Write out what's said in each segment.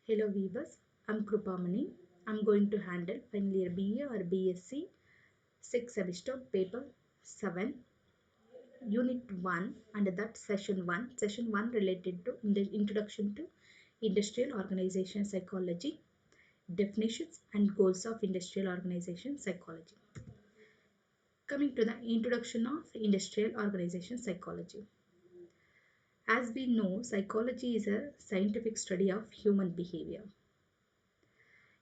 Hello viewers, I'm Krupamani. I'm going to handle final year BA or BSc 6th semester paper 7 unit 1 under that session 1 related to introduction to industrial organization psychology, definitions and goals of industrial organization psychology. Coming to the introduction of industrial organization psychology. As we know, psychology is a scientific study of human behavior.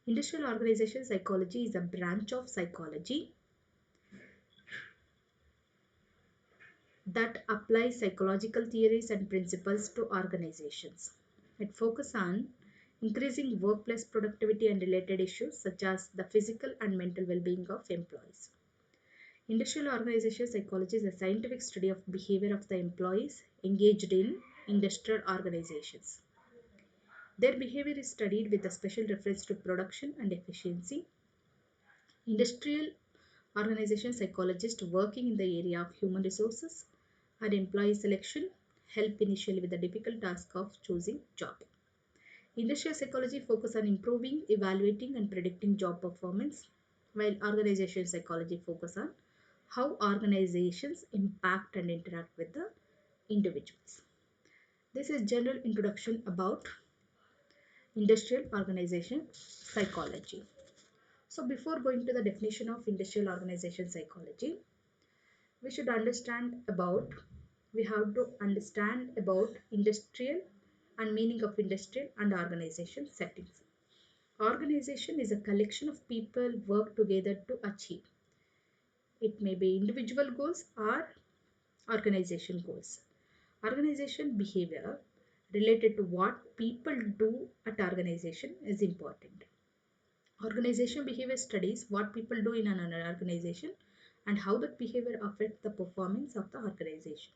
Industrial organization psychology is a branch of psychology that applies psychological theories and principles to organizations. It focuses on increasing workplace productivity and related issues such as the physical and mental well-being of employees. Industrial organization psychology is a scientific study of behavior of the employees engaged in industrial organizations. Their behavior is studied with a special reference to production and efficiency. Industrial organization psychologists working in the area of human resources and employee selection help initially with the difficult task of choosing job. Industrial psychology focus on improving, evaluating and predicting job performance, while organization psychology focus on how organizations impact and interact with the individuals. This is general introduction about industrial organization psychology. So before going to the definition of industrial organization psychology, we should understand about we have to understand about industrial and meaning of industrial and organization settings. Organization is a collection of people work together to achieve. It may be individual goals or organization goals. Organization behavior related to what people do at organization is important. Organization behavior studies what people do in an organization and how that behavior affects the performance of the organization,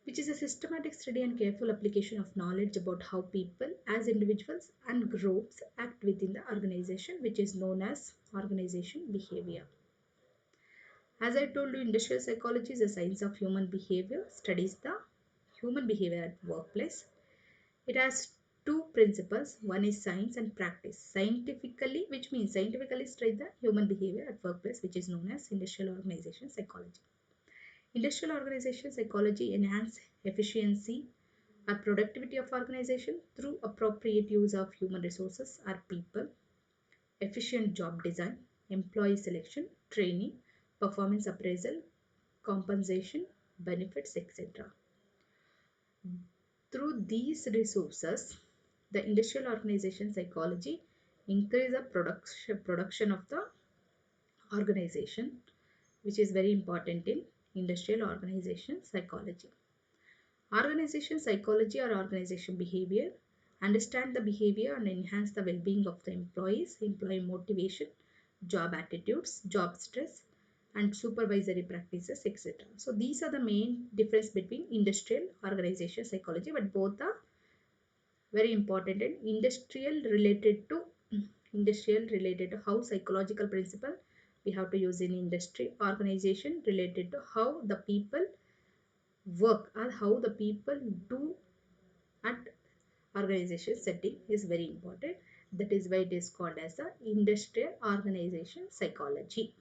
which is a systematic study and careful application of knowledge about how people as individuals and groups act within the organization, which is known as organization behavior. As I told you, industrial psychology is a science of human behavior, studies the human behavior at workplace. It has two principles. One is science and practice. Scientifically, which means scientifically study the human behavior at workplace, which is known as industrial organization psychology. Industrial organization psychology enhance efficiency or productivity of organization through appropriate use of human resources or people, efficient job design, employee selection, training, performance appraisal, compensation, benefits, etc. Through these resources, the industrial organization psychology increase the production of the organization, which is very important in industrial organization psychology. Organization psychology or organization behavior understand the behavior and enhance the well-being of the employees, employee motivation, job attitudes, job stress, and supervisory practices, etc. So these are the main difference between industrial organization psychology, but both are very important and industrial related to how psychological principle we have to use in industry, organization related to how the people work or how the people do at organization setting is very important. That is why it is called as the industrial organization psychology.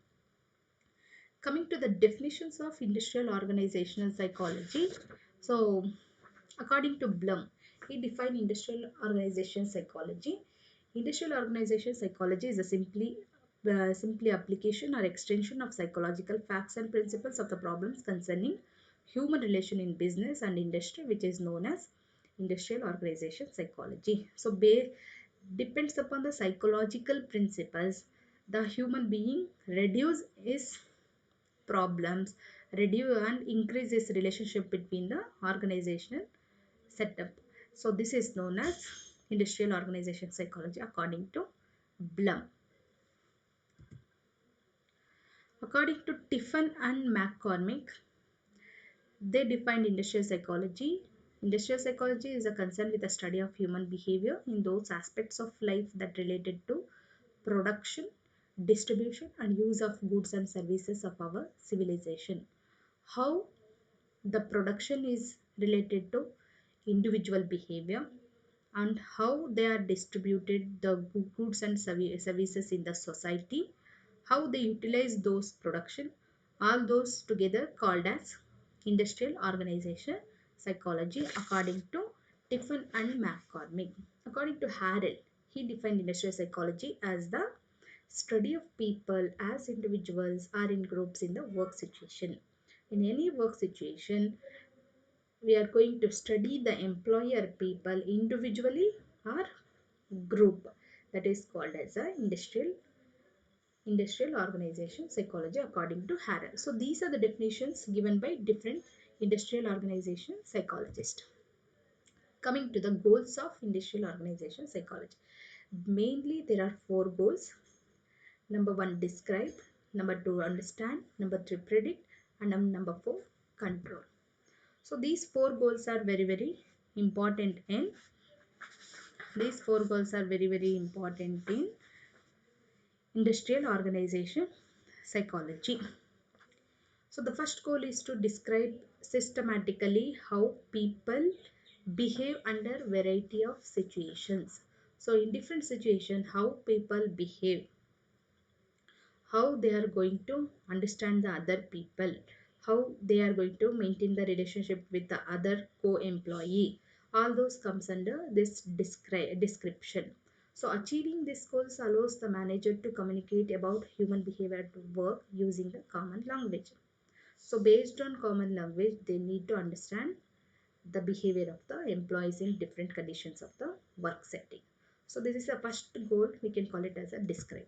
Coming to the definitions of industrial organizational psychology. So according to Blum, he defined industrial organization psychology. Industrial organization psychology is a simply application or extension of psychological facts and principles of the problems concerning human relation in business and industry, which is known as industrial organization psychology. So depends upon the psychological principles, the human being reduce his problems, reduce and increase his relationship between the organizational setup. So this is known as industrial organization psychology according to Blum. According to Tiffin and McCormick, they defined industrial psychology. Industrial psychology is a concern with the study of human behavior in those aspects of life that related to production, distribution and use of goods and services of our civilization. How the production is related to individual behavior, and how they are distributed the goods and services in the society, how they utilize those production, all those together called as industrial organization psychology according to Tiffin and McCormick. According to Harrell, he defined industrial psychology as the study of people as individuals or in groups in the work situation. In any work situation, we are going to study the employer people individually or group. That is called as a industrial organization psychology according to Harrell. So these are the definitions given by different industrial organization psychologists. Coming to the goals of industrial organization psychology. Mainly there are four goals. Number one, describe. Number two, understand. Number three, predict. And number four, control. So these four goals are very important in industrial organization psychology. So the first goal is to describe systematically how people behave under variety of situations. So in different situations, how people behave, how they are going to understand the other people, how they are going to maintain the relationship with the other co-employee. All those comes under this description. So achieving these goals allows the manager to communicate about human behavior at work using the common language. So based on common language, they need to understand the behavior of the employees in different conditions of the work setting. So this is the first goal, we can call it as a describe.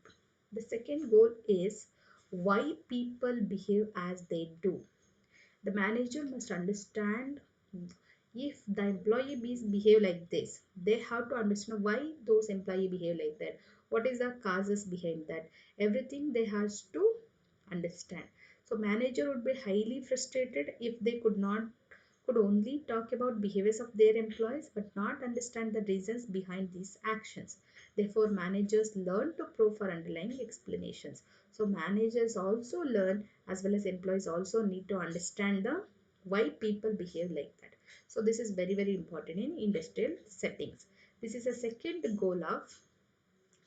The second goal is why people behave as they do. The manager must understand if the employee behave like this. They have to understand why those employee behave like that. What is the causes behind that? Everything they has to understand. So manager would be highly frustrated if they could only talk about behaviors of their employees but not understand the reasons behind these actions. Therefore, managers learn to probe for underlying explanations. So managers also learn as well as employees also need to understand the why people behave like that. So this is very important in industrial settings. This is a second goal of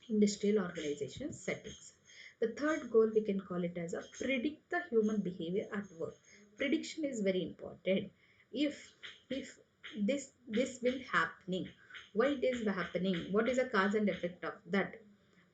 industrial organization settings. The third goal we can call it as a predict the human behavior at work. Prediction is very important. If this will happening, why it is happening, what is the cause and effect of that,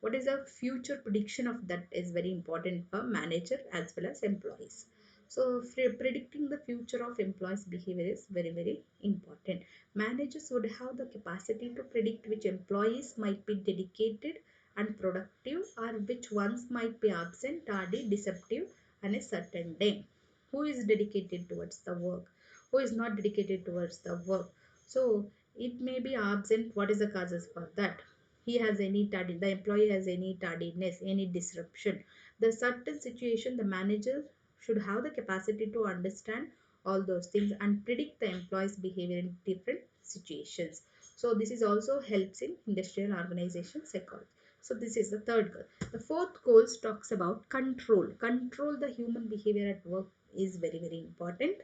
what is the future prediction of that is very important for manager as well as employees. So predicting the future of employees behavior is very important. Managers would have the capacity to predict which employees might be dedicated and productive or which ones might be absent, tardy, deceptive on a certain day. Who is dedicated towards the work, who is not dedicated towards the work. So it may be absent, what is the causes for that? He has any tardy, the employee has any tardiness, any disruption. The certain situation, the manager should have the capacity to understand all those things and predict the employee's behavior in different situations. So this is also helps in industrial organization psychology. So this is the third goal. The fourth goal talks about control. Control the human behavior at work is very important.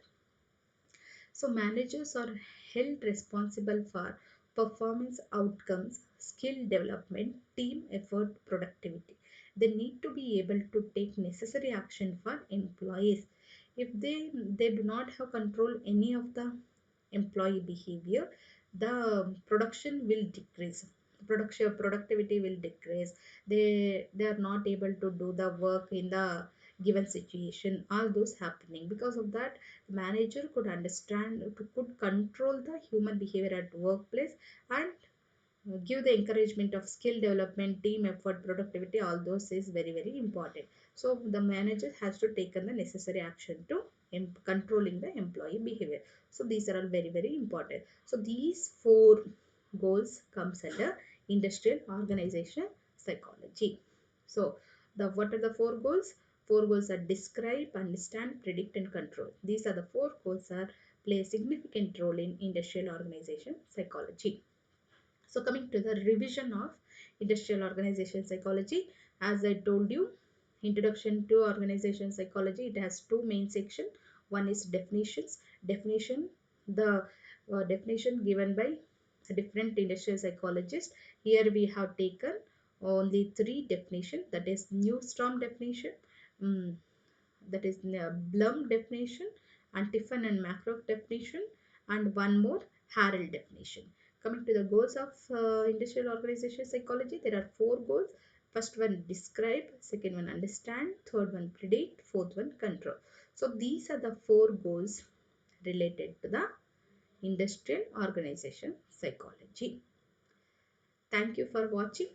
So managers are held responsible for performance outcomes, skill development, team effort, productivity. They need to be able to take necessary action for employees. If they do not have control any of the employee behavior, the production will decrease. Productivity will decrease. They are not able to do the work in the given situation. All those happening because of that, the manager could understand, could control the human behavior at workplace and give the encouragement of skill development, team effort, productivity. All those is very important. So the manager has to take the necessary action to controlling the employee behavior. So these are all very important. So these four goals comes under industrial organization psychology. So the what are the four goals? Four goals are describe, understand, predict and control. These are the four goals are play a significant role in industrial organization psychology. So coming to the revision of industrial organization psychology, as I told you, introduction to organization psychology, it has two main sections. One is definitions. Definition, the definition given by different industrial psychologists. Here we have taken only three definition, that is Newstrom definition, um, that is Blum definition, and Tiffin and Macrock definition, and one more Harrell definition. Coming to the goals of industrial organization psychology, there are four goals. First one describe, second one understand, third one predict, fourth one control. So these are the four goals related to the industrial organization psychology. Thank you for watching.